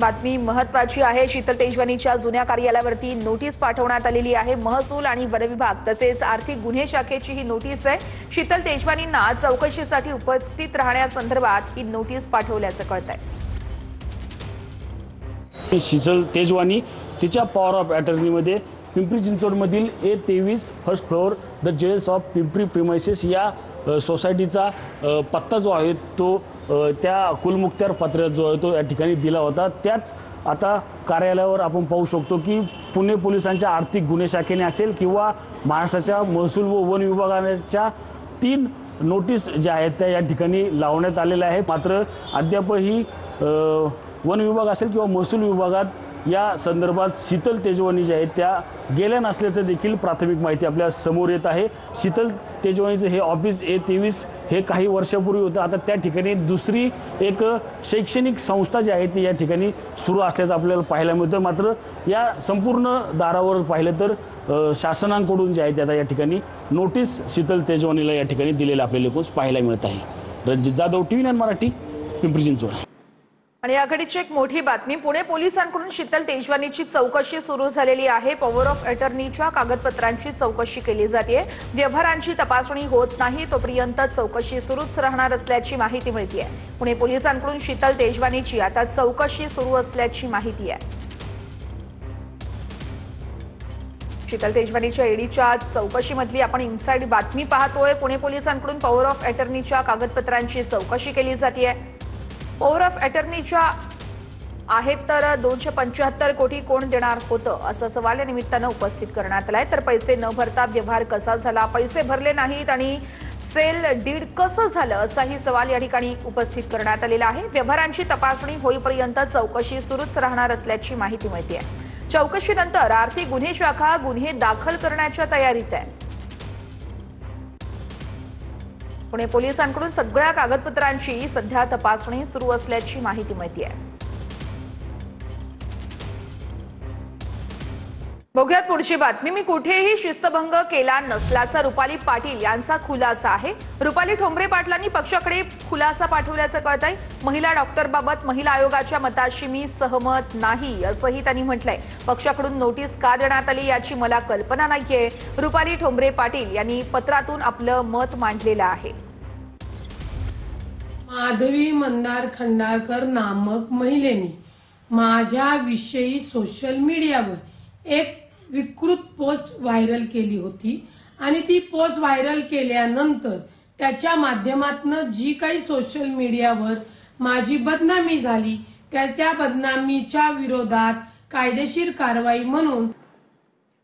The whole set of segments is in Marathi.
बातमी महत्त्वाची आहे। शीतल तेजवानीच्या जुन्या कार्यालयावरती नोटीस पाठवण्यात आलेली आहे। महसूल आणि वन विभाग तसेच आर्थिक गुन्हे शाखेची ही नोटीस आहे। शीतल तेजवानींना चौकशीसाठी उपस्थित राहण्यासंदर्भात ही नोटीस पाठवल्याचं कळतंय। शीतल तेजवानी तिच्या पॉवर ऑफ अटर्नीमध्ये पिंपरी चिंचवडमधील A23 first floor the jewels of Pimpri premises या सोसायटीचा पत्ता जो आहे तो त्या कुलमुख्तार पत्रात जो आहे तो या ठिकाणी दिला होता। त्याच आता कार्यालयावर आपण पाहू शकतो की पुणे पोलिसांच्या आर्थिक गुन्हे शाखेने असेल किंवा महाराष्ट्राच्या महसूल व वन विभागाच्या 3 नोटीस ज्या आहेत त्या या ठिकाणी लावण्यात आलेल्या आहे। मात्र अद्यापही वन विभाग असेल किंवा महसूल विभागात या संदर्भात शीतल तेजवानी ज्या आहेत त्या गेल्या नसल्याचं देखील प्राथमिक माहिती आपल्या समोर येत आहे। शीतल तेजवानीचं हे ऑफिस A23 हे काही वर्षापूर्वी होतं। आता त्या ठिकाणी दुसरी एक शैक्षणिक संस्था जी आहे ती या ठिकाणी सुरू असल्याचं आपल्याला पाहायला मिळतं। मात्र या संपूर्ण दारावर पाहिलं तर शासनाकडून जे आहे ते आता या ठिकाणी नोटीस शीतल तेजवानीला या ठिकाणी दिलेलं आपल्याला एकूण पाहायला मिळत आहे। रणजित जाधव, TV9 मराठी, पिंपरी चिंचवड। आणि याकडीची एक मोठी बातमी, पुणे पोलिसांकडून शीतल तेजवानीची चौकशी सुरू झालेली आहे। पॉवर ऑफ अटर्नीच्या कागदपत्रांची चौकशी केली जाते। व्यवहारांची तपासणी होत नाही तोपर्यंत चौकशी सुरूच राहणार असल्याची माहिती मिळते। पुणे पोलिसांकडून शीतल तेजवानीची आता चौकशी सुरू असल्याची माहिती आहे। शीतल तेजवानीच्या ईडीच्या चौकशीमधली आपण इनसाइड बातमी पाहतोय। पुणे पोलिसांकडून पॉवर ऑफ अटर्नीच्या कागदपत्रांची चौकशी केली जाते। पॉवर ऑफ अटर्नीच्या आहेत तर 275 कोटी कोण देणार होतं असा सवाल या निमित्तानं उपस्थित करण्यात आलाय। तर पैसे न भरता व्यवहार कसा झाला, पैसे भरले नाहीत आणि सेल डीड कसं झालं असाही सवाल या ठिकाणी उपस्थित करण्यात आलेला आहे। व्यवहारांची तपासणी होईपर्यंत चौकशी सुरूच राहणार असल्याची माहिती मिळते। चौकशीनंतर आर्थिक गुन्हे शाखा गुन्हे दाखल करण्याच्या तयारीत आहे। पुणे पोलिसांकडून सगळ्या कागदपत्रांची सध्या तपासणी सुरू असल्याची माहिती मिळते आहे। बघूयात पुढची बातमी। मी कुठेही शिस्तभंग केला नसल्याचा रुपाली पाटील यांचा खुलासा आहे। रुपाली ठोंबरे पाटलांनी पक्षाकडे खुलासा पाठवल्याचं कळतंय। महिला डॉक्टरबाबत महिला आयोगाच्या मताशी मी सहमत नाही असंही त्यांनी म्हटलंय। पक्षाकडून नोटीस का देण्यात आली याची मला कल्पना नाहीये। रुपाली ठोंबरे पाटील यांनी पत्रातून आपलं मत मांडलेलं आहे। माधवी मंदार खंडाळकर नामक महिलेने माझ्याविषयी सोशल मीडियावर एक विकृत पोस्ट व्हायरल केली होती आणि ती पोस्ट व्हायरल केल्यानंतर त्याच्या माध्यमातून जी काही सोशल मीडियावर माझी बदनामी झाली त्या बदनामीच्या विरोधात कायदेशीर कारवाई म्हणून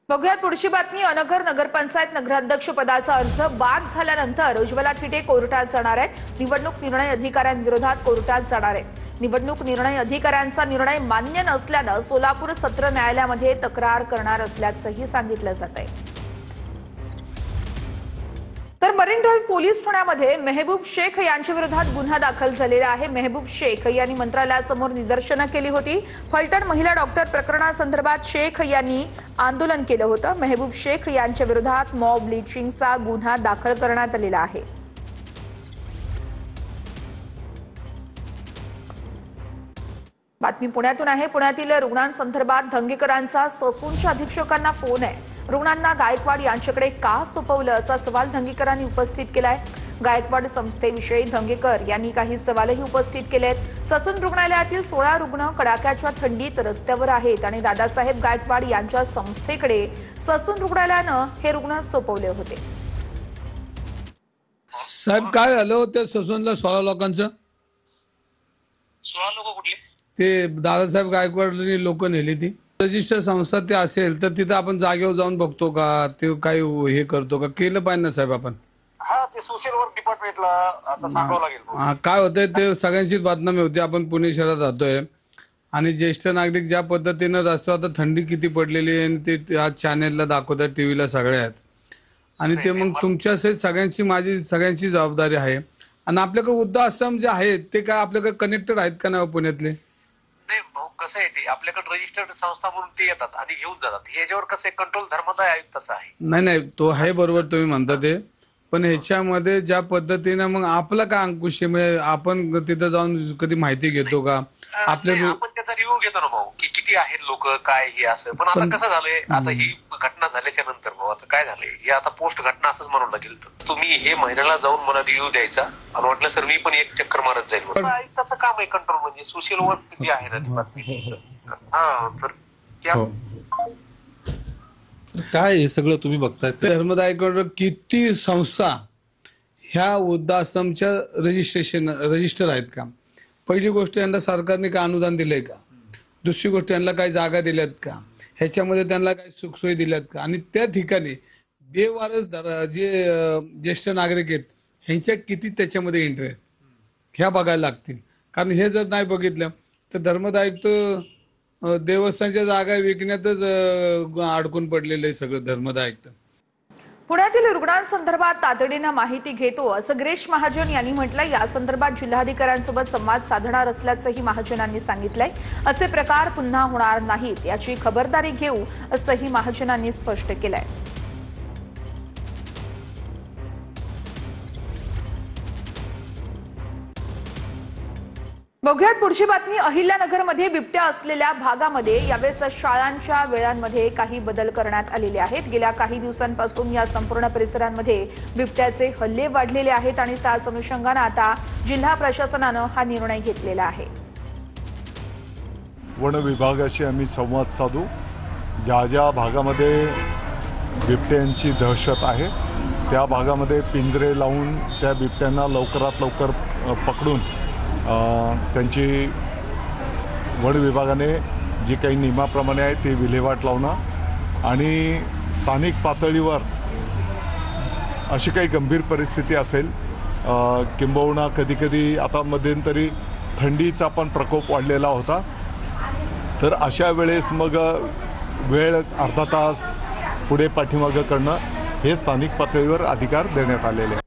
बघूयात पुढची बातमी। अनगर नगरपंचायत नगराध्यक्ष पदाचा अर्ज बाद झाल्यानंतर उज्ज्वला थिटे कोर्टात जाणार आहेत। निवडणूक निर्णय अधिकाऱ्यांविरोधात कोर्टात जाणार आहेत। निवडणूक निर्णय अधिकाऱ्यांचा निर्णय मान्य नसल्यानं सोलापूर सत्र न्यायालयामध्ये तक्रार करणार असल्याचंही सांगितलं जात आहे। तर मरीन ड्राईव्ह पोलीस ठाण्यामध्ये मेहबूब शेख यांच्या विरोधात गुन्हा दाखल झालेला आहे। मेहबूब शेख यांनी मंत्रालयासमोर निदर्शनं केली होती। फलटण महिला डॉक्टर प्रकरणासंदर्भात शेख यांनी आंदोलन केलं होतं। मेहबूब शेख यांच्या विरोधात मॉब लिंचिंगचा गुन्हा दाखल करण्यात आलेला आहे। बातमी पुण्यातून आहे। पुण्यातील रुग्णांसंदर्भात धंगेकरांचा ससूनच्या अधीक्षकांना फोन आहे। रुग्णांना गायकवाड यांच्याकडे का सोपवलं असा सवाल धंगेकरांनी उपस्थित केलाय। गायकवाड संस्थेविषयी धंगेकर यांनी काही सवालही उपस्थित केलेत। ससून रुग्णालयातील 16 रुग्ण कडाक्याच्या थंडीत रस्त्यावर आहेत आणि दादासाहेब गायकवाड यांच्या संस्थेकडे ससून रुग्णालयानं हे रुग्ण सोपवले होते। साहेब काय झालं होतं ससूनला 16 लोकांचं? 16 लोक कुठले? ते दादासाहेब गायकवाडनी लोक नेली ती रजिस्टर संस्था ते असेल तर तिथं आपण जागेवर जाऊन बघतो का, ते काही हे करतो का? केलं पाहिजे ना साहेब आपण। हा, ते सोशल वर्क डिपार्टमेंटला आता सांगावं लागेल। काय होतंय ते सगळ्यांचीच बदनामी होती। आपण पुणे शहरात राहतोय आणि ज्येष्ठ नागरिक ज्या पद्धतीनं रस्त्यावर आता थंडी किती पडलेली आहे आणि ते आज चॅनेलला दाखवतात, टीव्हीला सगळ्याच, आणि ते मग तुमच्या सगळ्यांची माझी सगळ्यांची जबाबदारी आहे। आणि आपल्याकडे वृद्धाश्रम जे आहेत ते काय आपल्याकडे कनेक्टेड आहेत का नाही पुण्यातले? नाही भाऊ, कसं आहे ते आपल्याकडे रजिस्टर्ड संस्था म्हणून ते येतात आणि घेऊन जातात। याच्यावर कसं कंट्रोल धर्मदाय आयुक्ताचा आहे। नाही तो आहे बरोबर तुम्ही म्हणता ते, पण ह्याच्यामध्ये ज्या पद्धतीने मग आपला काय अंकुश आहे, म्हणजे आपण तिथं जाऊन कधी माहिती घेतो का आपल्या नाही, आपण त्याचा रिव्ह्यू घेतो ना भाऊ, की किती आहेत लोक, काय हे असं. पण आता कसं झालंय, आता ही घटना झाल्याच्या नंतर भाऊ आता काय झालंय, हे आता पोस्ट घटना असंच म्हणून लागेल. तर तुम्ही हे महिन्याला जाऊन मला रिव्ह्यू द्यायचा आणि वाटलं सर मी पण एक चक्कर मारत जाईल म्हणून. आयुक्ताचं काम आहे कंट्रोल, म्हणजे सोशल वर्क जे आहे ना डिपार्टमेंटचं. हा, तर त्या हो. काय हे सगळं तुम्ही बघताय ते? धर्मदायकडे किती संस्था ह्या वृद्धाश्रमच्या रजिस्टर आहेत का? पहिली गोष्ट, यांना सरकारने काय अनुदान दिलंय का? दुसरी गोष्ट, यांना काही जागा दिल्यात का? ह्याच्यामध्ये त्यांना काही सुखसोयी दिल्यात का? आणि त्या ठिकाणी बेवारस जे ज्येष्ठ नागरिक आहेत ह्यांच्या किती त्याच्यामध्ये एंट्री आहेत ह्या बघायला लागतील. कारण हे जर नाही बघितलं तर धर्मदायित्व देवस्थानच्या जागा विकण्यातच अडकून पडलेलं आहे सगळं धर्मदायित्व. पुण्यातील रुग्णांसंदर्भात तातडीनं माहिती घेतो असं गिरीश महाजन यांनी म्हटलंय. या संदर्भात जिल्हाधिकाऱ्यांसोबत संवाद साधणार असल्याचंही महाजनांनी सांगितलंय. असे प्रकार पुन्हा होणार नाहीत याची खबरदारी घेऊ असंही महाजनांनी स्पष्ट केलंय. बघूयात पुढची बातमी. अहिल्यानगरमध्ये बिबट्या असलेल्या भागामध्ये यावेळेस शाळांच्या वेळांमध्ये काही बदल करण्यात आलेले आहेत. गेल्या काही दिवसांपासून या संपूर्ण परिसरांमध्ये बिबट्याचे हल्ले वाढलेले आहेत आणि त्याच अनुषंगाने आता जिल्हा प्रशासनानं हा निर्णय घेतलेला आहे. वन विभागाशी आम्ही संवाद साधू. ज्या ज्या भागामध्ये बिबट्यांची दहशत आहे त्या भागामध्ये पिंजरे लावून त्या बिबट्यांना लवकरात लवकर पकडून त्यांची वन विभागाने जी काही नियमाप्रमाणे आहे ते विल्हेवाट लावणं आणि स्थानिक पातळीवर अशी काही गंभीर परिस्थिती असेल, किंबहुना कधीकधी आता मध्यंतरी थंडीचा पण प्रकोप वाढलेला होता, तर अशा वेळेस मग वेळ अर्धा तास पुढे पाठीमागं करणं हे स्थानिक पातळीवर अधिकार देण्यात आलेले आहे.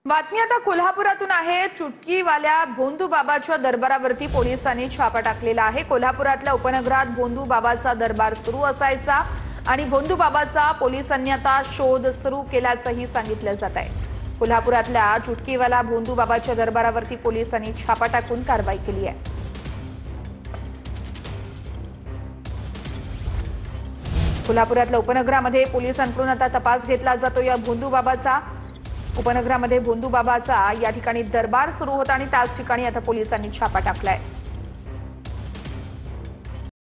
बातमी आता कोल्हापुरातून आहे. चुटकीवाल्या भोंदू बाबाच्या दरबारावरती पोलिसांनी छापा टाकलेला आहे. कोल्हापुरातल्या उपनगरात भोंदू बाबाचा दरबार सुरू असायचा आणि भोंदू बाबाचा पोलिसांनी आता शोध सुरू केल्याचंही सांगितलं जात आहे. कोल्हापुरातल्या चुटकीवाला भोंदू बाबाच्या दरबारावरती पोलिसांनी छापा टाकून कारवाई केली आहे. कोल्हापुरातल्या उपनगरामध्ये पोलिसांकडून आता तपास घेतला जातो या भोंदू बाबाचा. उपनगरामध्ये भोंदू बाबाचा या ठिकाणी दरबार सुरू होता आणि त्याच ठिकाणी आता पोलिसांनी छापा टाकलाय.